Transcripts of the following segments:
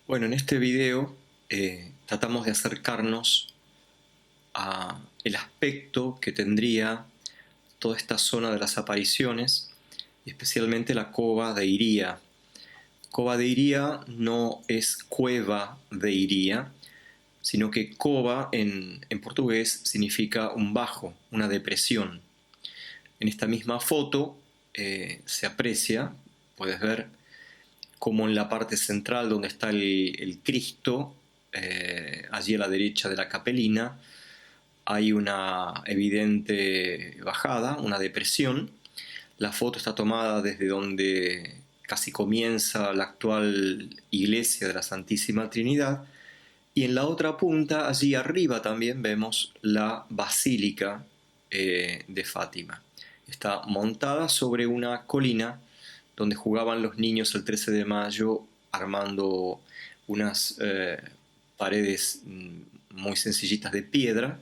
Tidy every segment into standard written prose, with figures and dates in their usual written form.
Bueno, en este video tratamos de acercarnos a el aspecto que tendría toda esta zona de las apariciones, y especialmente la Cova de Iría. Cova de Iría no es cueva de Iría, sino que cova en portugués significa un bajo, una depresión. En esta misma foto se aprecia, puedes ver, como en la parte central donde está el Cristo, allí a la derecha de la capelina, hay una evidente bajada, una depresión. La foto está tomada desde donde casi comienza la actual iglesia de la Santísima Trinidad, y en la otra punta, allí arriba también vemos la Basílica de Fátima. Está montada sobre una colina donde jugaban los niños el 13 de mayo armando unas paredes muy sencillitas de piedra,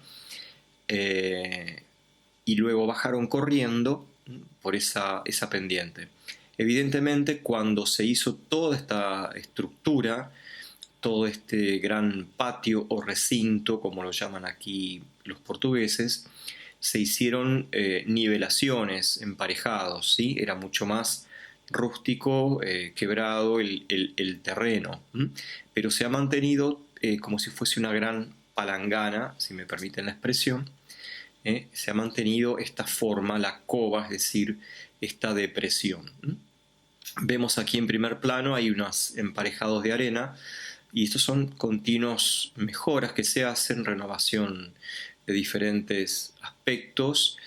y luego bajaron corriendo por esa pendiente. Evidentemente, cuando se hizo toda esta estructura, todo este gran patio o recinto, como lo llaman aquí los portugueses, se hicieron nivelaciones, emparejados, ¿sí? Era mucho más rústico, quebrado el terreno, pero se ha mantenido como si fuese una gran palangana, si me permiten la expresión. Se ha mantenido esta forma, la cova, es decir, esta depresión. Vemos aquí en primer plano, hay unos emparejados de arena, y estos son continuas mejoras que se hacen, renovación de diferentes aspectos.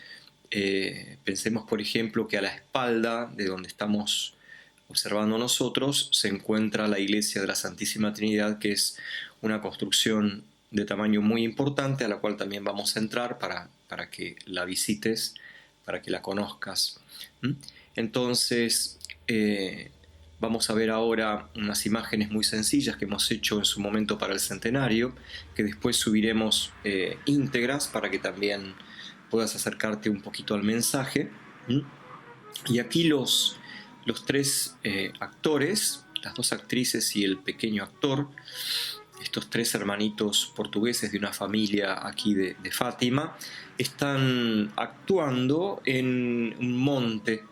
Pensemos, por ejemplo, que a la espalda de donde estamos observando nosotros se encuentra la iglesia de la Santísima Trinidad, que es una construcción de tamaño muy importante, a la cual también vamos a entrar para que la visites, para que la conozcas. Entonces, vamos a ver ahora unas imágenes muy sencillas que hemos hecho en su momento para el centenario, que después subiremos íntegras para que también puedas acercarte un poquito al mensaje. Y aquí los tres actores, las dos actrices y el pequeño actor, estos tres hermanitos portugueses de una familia aquí de Fátima, están actuando en un monte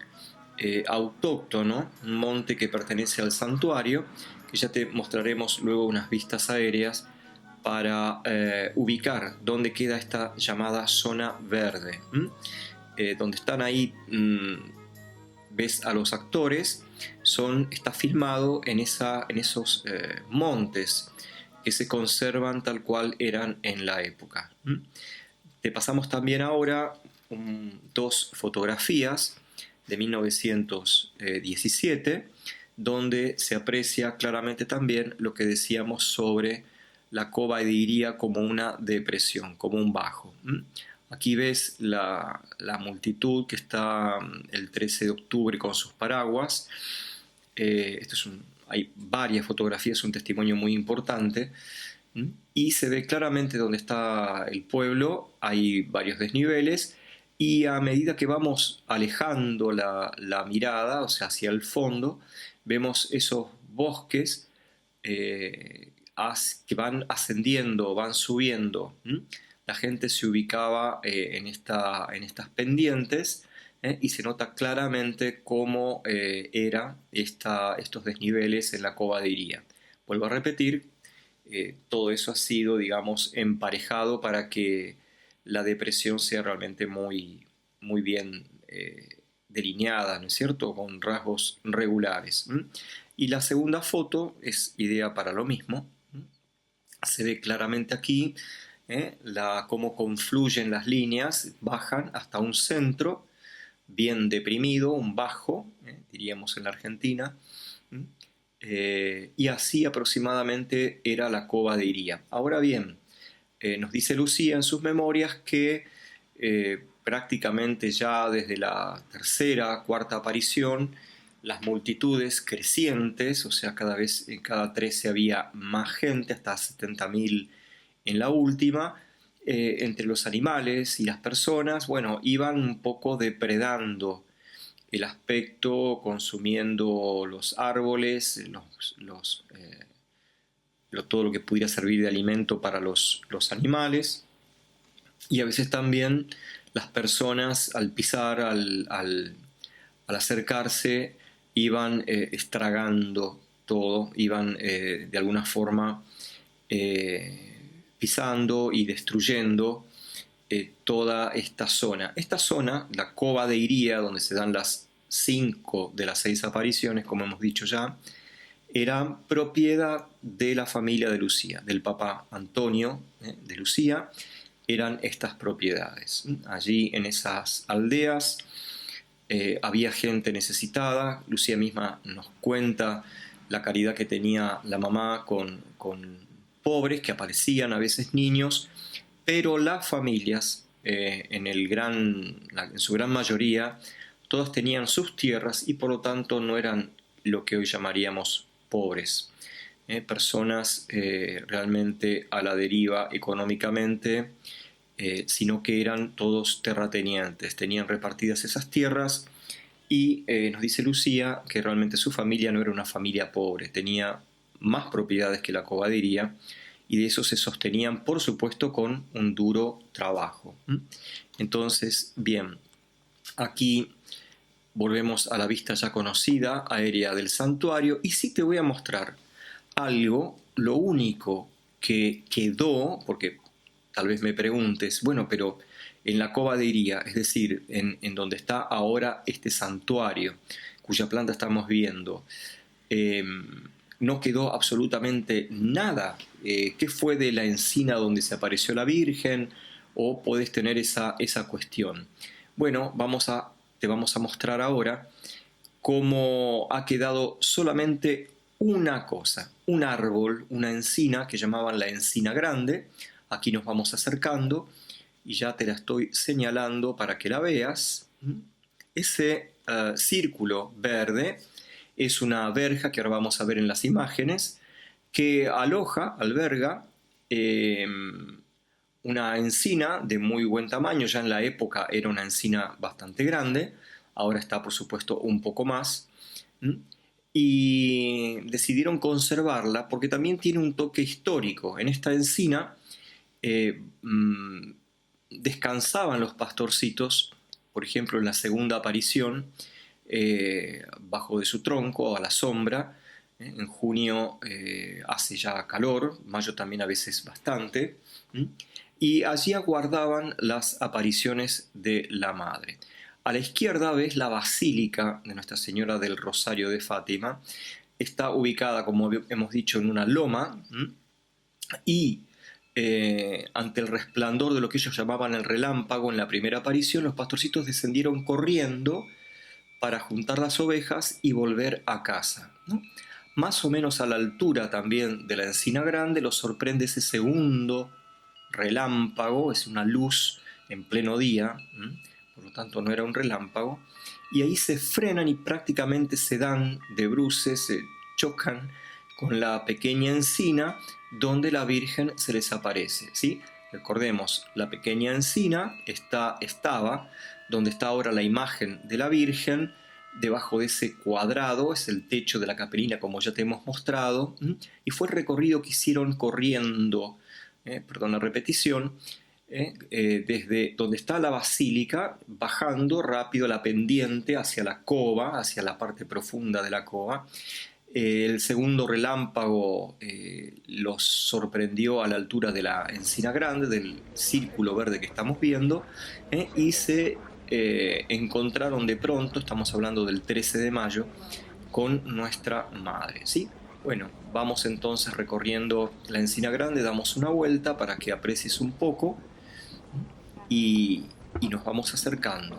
autóctono, un monte que pertenece al santuario, que ya te mostraremos luego unas vistas aéreas para ubicar dónde queda esta llamada zona verde. Donde están ahí, ves a los actores, está filmado en esos montes que se conservan tal cual eran en la época. Te pasamos también ahora dos fotografías de 1917, donde se aprecia claramente también lo que decíamos sobre la Cova de Iría como una depresión, como un bajo. Aquí ves la multitud que está el 13 de octubre con sus paraguas. Hay varias fotografías, un testimonio muy importante. Y se ve claramente dónde está el pueblo, hay varios desniveles, y a medida que vamos alejando la mirada, o sea, hacia el fondo, vemos esos bosques que van ascendiendo, van subiendo. La gente se ubicaba en estas pendientes, y se nota claramente cómo eran estos desniveles en la Cova de Iría. Vuelvo a repetir, todo eso ha sido, digamos, emparejado para que la depresión sea realmente muy, muy bien delineada, ¿no es cierto?, con rasgos regulares. Y la segunda foto es idea para lo mismo. Se ve claramente aquí cómo confluyen las líneas, bajan hasta un centro bien deprimido, un bajo, diríamos en la Argentina. Y así aproximadamente era la Cova de Iría. Ahora bien, nos dice Lucía en sus memorias que prácticamente ya desde la tercera, cuarta aparición, las multitudes crecientes, o sea, en cada 13 había más gente, hasta 70.000 en la última, entre los animales y las personas, bueno, iban un poco depredando el aspecto, consumiendo los árboles, todo lo que pudiera servir de alimento para los animales. Y a veces también las personas al pisar, al acercarse, iban estragando todo, iban de alguna forma pisando y destruyendo toda esta zona. Esta zona, la Cova de Iría, donde se dan las 5 de las 6 apariciones, como hemos dicho ya, era propiedad de la familia de Lucía, del Papa Antonio de Lucía. Eran estas propiedades. Allí en esas aldeas había gente necesitada. Lucía misma nos cuenta la caridad que tenía la mamá con pobres, que aparecían a veces niños, pero las familias, en su gran mayoría, todas tenían sus tierras y por lo tanto no eran lo que hoy llamaríamos pobres. Personas realmente a la deriva económicamente, sino que eran todos terratenientes, tenían repartidas esas tierras y nos dice Lucía que realmente su familia no era una familia pobre, tenía más propiedades que la Cova de Iría y de eso se sostenían, por supuesto, con un duro trabajo. Entonces, bien, aquí volvemos a la vista ya conocida, aérea del santuario, y sí te voy a mostrar algo, lo único que quedó, porque tal vez me preguntes, bueno, pero en la Cova de Iría, es decir, en donde está ahora este santuario, cuya planta estamos viendo, no quedó absolutamente nada. ¿Qué fue de la encina donde se apareció la Virgen? O podés tener esa cuestión. Bueno, te vamos a mostrar ahora cómo ha quedado solamente una cosa, un árbol, una encina que llamaban la encina grande. Aquí nos vamos acercando y ya te la estoy señalando para que la veas. Ese círculo verde es una verja que ahora vamos a ver en las imágenes, que alberga una encina de muy buen tamaño. Ya en la época era una encina bastante grande, ahora está por supuesto un poco más. Y decidieron conservarla porque también tiene un toque histórico. En esta encina descansaban los pastorcitos, por ejemplo en la segunda aparición, bajo de su tronco, a la sombra. En junio hace ya calor, mayo también a veces bastante, y allí aguardaban las apariciones de la Madre. A la izquierda ves la Basílica de Nuestra Señora del Rosario de Fátima. Está ubicada, como hemos dicho, en una loma, y ante el resplandor de lo que ellos llamaban el relámpago en la primera aparición, los pastorcitos descendieron corriendo para juntar las ovejas y volver a casa, ¿no? Más o menos a la altura también de la encina grande los sorprende ese segundo relámpago, es una luz en pleno día, por lo tanto no era un relámpago, y ahí se frenan y prácticamente se dan de bruces, se chocan con la pequeña encina donde la Virgen se les aparece, ¿sí? Recordemos, la pequeña encina estaba donde está ahora la imagen de la Virgen. Debajo de ese cuadrado es el techo de la capelina, como ya te hemos mostrado, y fue el recorrido que hicieron corriendo, perdón la repetición, desde donde está la basílica, bajando rápido la pendiente hacia la cova, hacia la parte profunda de la cova. El segundo relámpago los sorprendió a la altura de la encina grande, del círculo verde que estamos viendo, y se encontraron de pronto, estamos hablando del 13 de mayo, con nuestra Madre, ¿sí? Bueno, vamos entonces recorriendo la encina grande, damos una vuelta para que aprecies un poco y nos vamos acercando.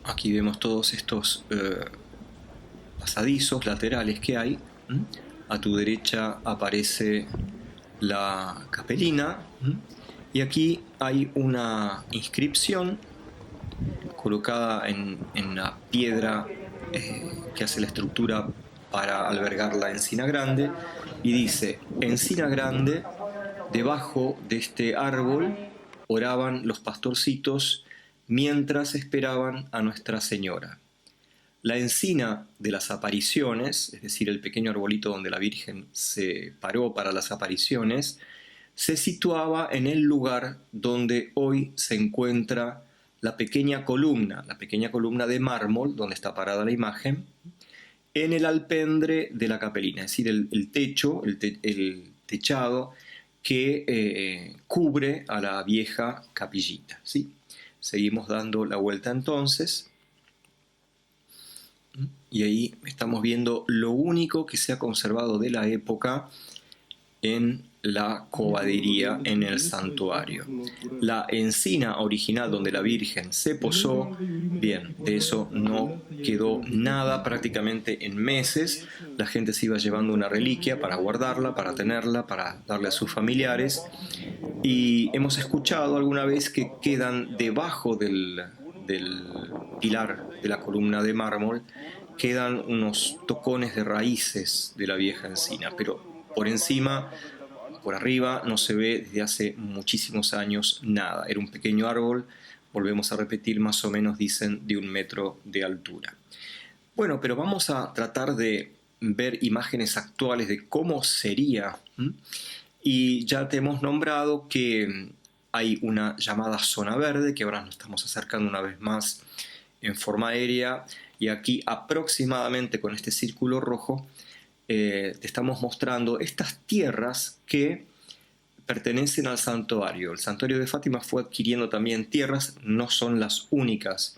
Aquí vemos todos estos pasadizos laterales que hay. A tu derecha aparece la capelina. Y aquí hay una inscripción colocada en la piedra que hace la estructura para albergar la encina grande. Y dice: encina grande, debajo de este árbol oraban los pastorcitos mientras esperaban a Nuestra Señora. La encina de las apariciones, es decir, el pequeño arbolito donde la Virgen se paró para las apariciones, se situaba en el lugar donde hoy se encuentra la pequeña columna de mármol donde está parada la imagen, en el alpendre de la capelina, es decir, el techo, el techado que cubre a la vieja capillita, ¿sí? Seguimos dando la vuelta entonces, y ahí estamos viendo lo único que se ha conservado de la época en la cobadería, en el santuario. La encina original donde la Virgen se posó, bien, de eso no quedó nada prácticamente en meses. La gente se iba llevando una reliquia para guardarla, para tenerla, para darle a sus familiares. Y hemos escuchado alguna vez que quedan debajo del pilar de la columna de mármol, quedan unos tocones de raíces de la vieja encina, pero por encima, por arriba, no se ve desde hace muchísimos años nada. Era un pequeño árbol, volvemos a repetir, más o menos dicen de 1 metro de altura. Bueno, pero vamos a tratar de ver imágenes actuales de cómo sería. Y ya te hemos nombrado que hay una llamada zona verde, que ahora nos estamos acercando una vez más en forma aérea, y aquí aproximadamente con este círculo rojo te estamos mostrando estas tierras que pertenecen al santuario. El santuario de Fátima fue adquiriendo también tierras, no son las únicas.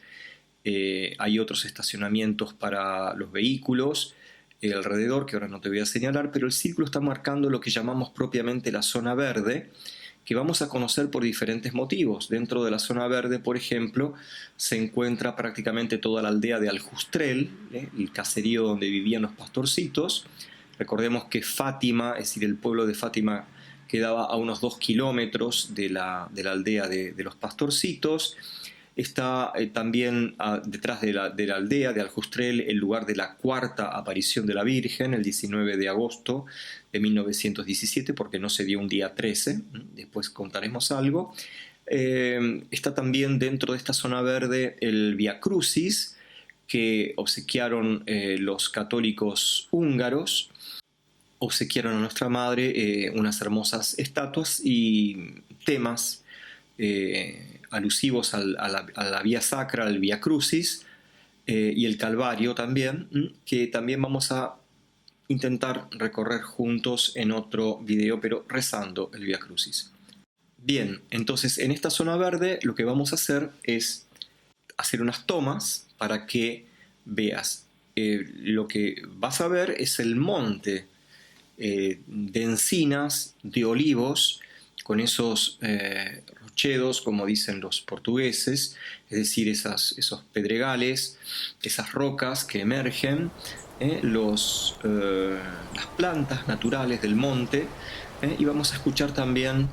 Hay otros estacionamientos para los vehículos alrededor, que ahora no te voy a señalar, pero el círculo está marcando lo que llamamos propiamente la zona verde, que vamos a conocer por diferentes motivos. Dentro de la zona verde, por ejemplo, se encuentra prácticamente toda la aldea de Aljustrel, el caserío donde vivían los pastorcitos. Recordemos que Fátima, es decir, el pueblo de Fátima, quedaba a unos 2 kilómetros de la aldea de los pastorcitos. Está también detrás de la aldea de Aljustrel el lugar de la cuarta aparición de la Virgen, el 19 de agosto de 1917, porque no se dio un día 13, después contaremos algo. Está también dentro de esta zona verde el Via Crucis, que obsequiaron los católicos húngaros, obsequiaron a nuestra Madre unas hermosas estatuas y temas alusivos a la Vía Sacra, al Via Crucis y el Calvario también, que también vamos a intentar recorrer juntos en otro video, pero rezando el Via Crucis. Bien, entonces en esta zona verde lo que vamos a hacer es hacer unas tomas para que veas. Lo que vas a ver es el monte de encinas, de olivos, con esos rochedos, como dicen los portugueses, es decir, esos pedregales, esas rocas que emergen, las plantas naturales del monte, y vamos a escuchar también,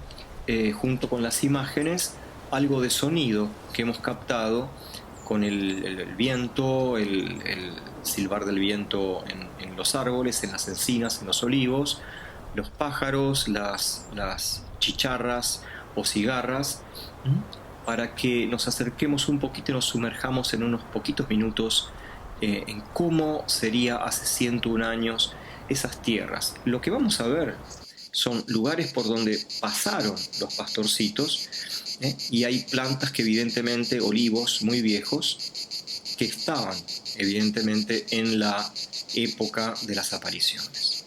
junto con las imágenes, algo de sonido que hemos captado con el viento, el silbar del viento en los árboles, en las encinas, en los olivos, los pájaros, las chicharras o cigarras, para que nos acerquemos un poquito y nos sumerjamos en unos poquitos minutos en cómo sería hace 101 años esas tierras. Lo que vamos a ver son lugares por donde pasaron los pastorcitos, y hay plantas que evidentemente, olivos muy viejos, que estaban evidentemente en la época de las apariciones.